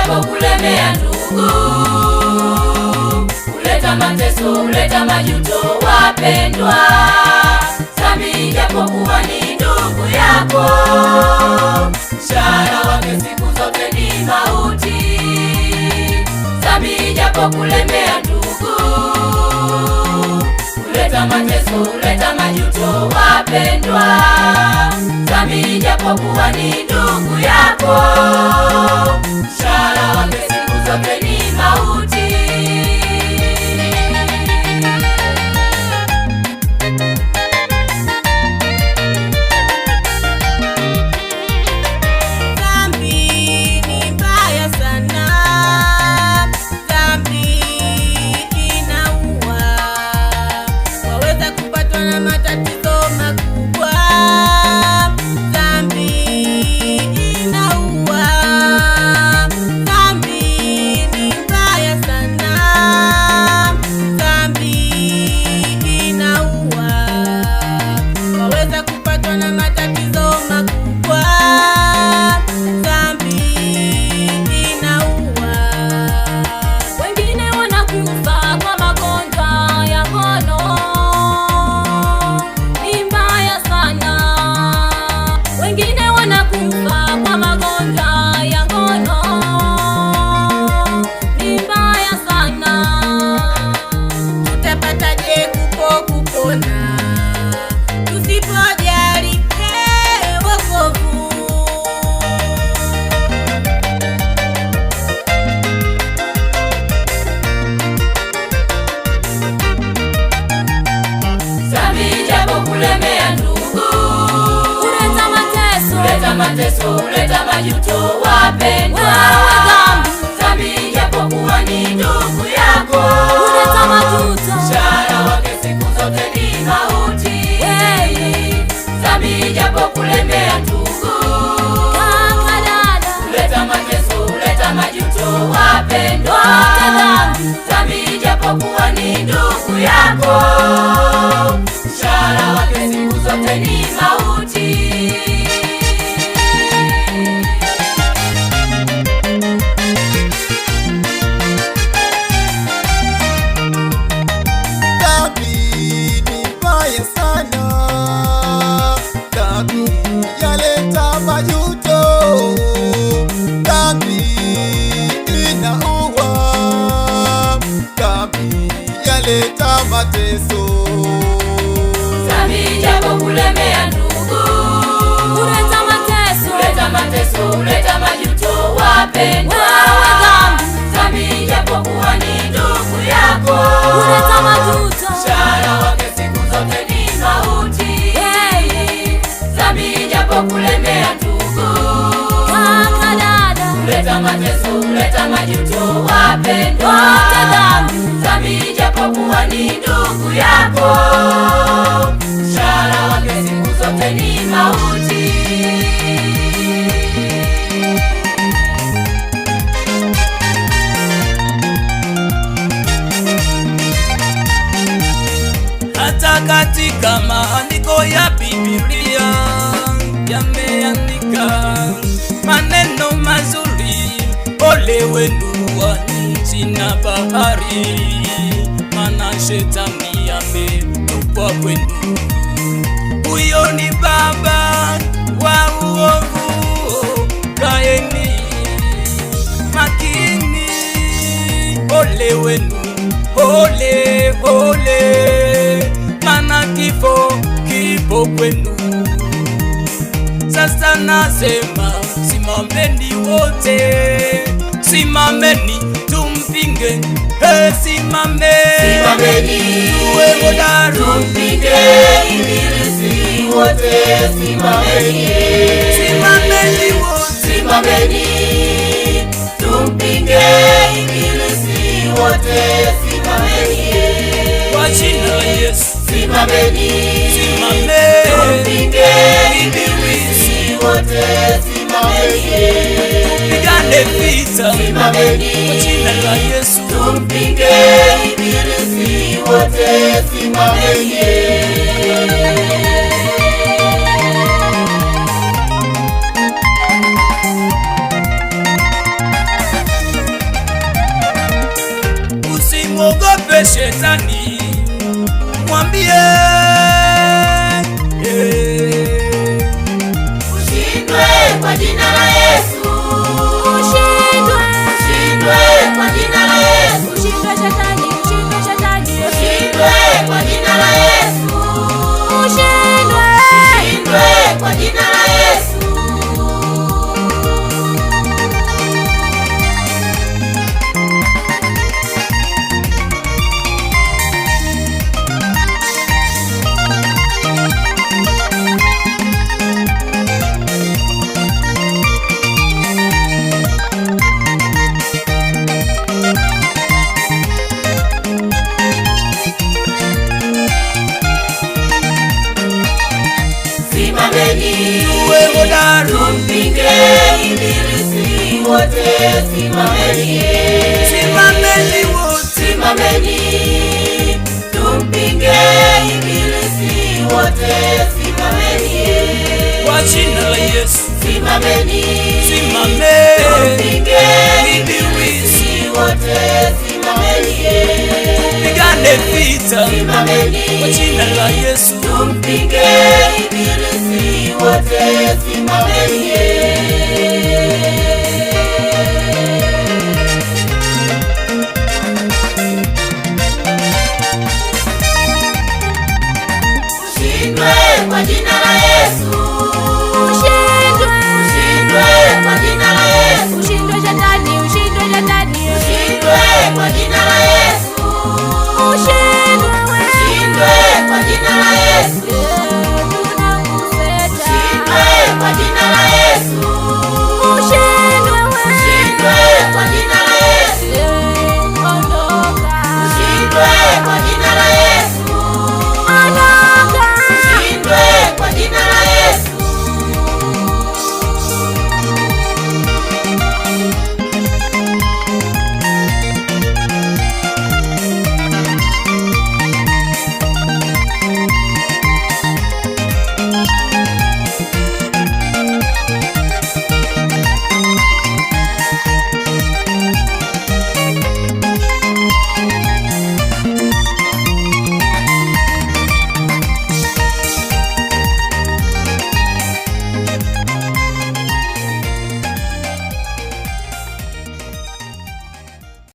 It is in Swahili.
japo kulemea ndugu, kuleta mateso, kuleta majuto wapendwa. Dhambi japo kuwa ni ndugu yako, mshahara wake siku zote ni mauti. Dhambi japo kulemea ndugu, kuleta mateso, kuleta majuto wapendwa. Dhambi japo kuwa ni ndugu yako, mshahara wake siku zote ni mauti. Mateso, kuleta majuto wapendwa. Dhambi japo kuwa ni ndugu yako, kuleta majuto, mshahara wake siku zote ni mauti. Dhambi japo kulemea ndugu, kaka dada, kuleta mateso, kuleta majuto wapendwa. Dhambi japo kuwa ni ndugu yako, mshahara wake siku zote ni mauti. Yaleta majuto, dhambi inaua, dhambi yaleta mateso. Dhambi japo kulemea ndugu, kuleta mateso, kuleta mateso, kuleta majuto wapendwa. Dhambi japo kuwa ni ndugu yako, kuleta majuto, mshahara wake siku zote ni mauti. Dhambi japo kulemea ndugu, kaka dada, kuleta mateso, kuleta majuto wapendwa. Dhambi japo kuwa ni ndugu yako, mshahara wake siku zote ni mauti. Hata katika maandiko ya Biblia yameandika maneno mazuri, ole wenu wa nchi na bahari, maana shetani ametupwa kwenu. Huyo ni baba wa uovu, kaeni makini, ole wenu, ole, ole, maana kifo kipo kwenu. Sasa nasema simameni wote, simameni tumpinge, simameni tuwe hodari, tumpinge ibilisi wote. Simameni, simameni wote, simameni tumpinge ibilisi wote. Simameni kwa jina la Yesu, simameni, simameni tumpinge ibilisi wote. Simameni, tupigane vita, simameni kwa jina la Yesu, tumpinge ibilisi wote. Simameni. kwa jina la Yesu. Ushindwe, ushindwe kwa jina la Yesu. Ushindwe shetani, ushindwe shetani. Ushindwe kwa jina la Yesu. Ushindwe, ushindwe kwa jina la Yesu. Simameni, tuwe hodari, tumpinge ibilisi wote. Simameni, simameni wote, simameni, tumpinge ibilisi wote. Simameni, kwa jina la Yesu. simameni, Simameni, tumpinge ibilisi wote. Simameni, pigane vita simameni, kwa jina la Yesu. tumpinge ibilisi wote. Simameni.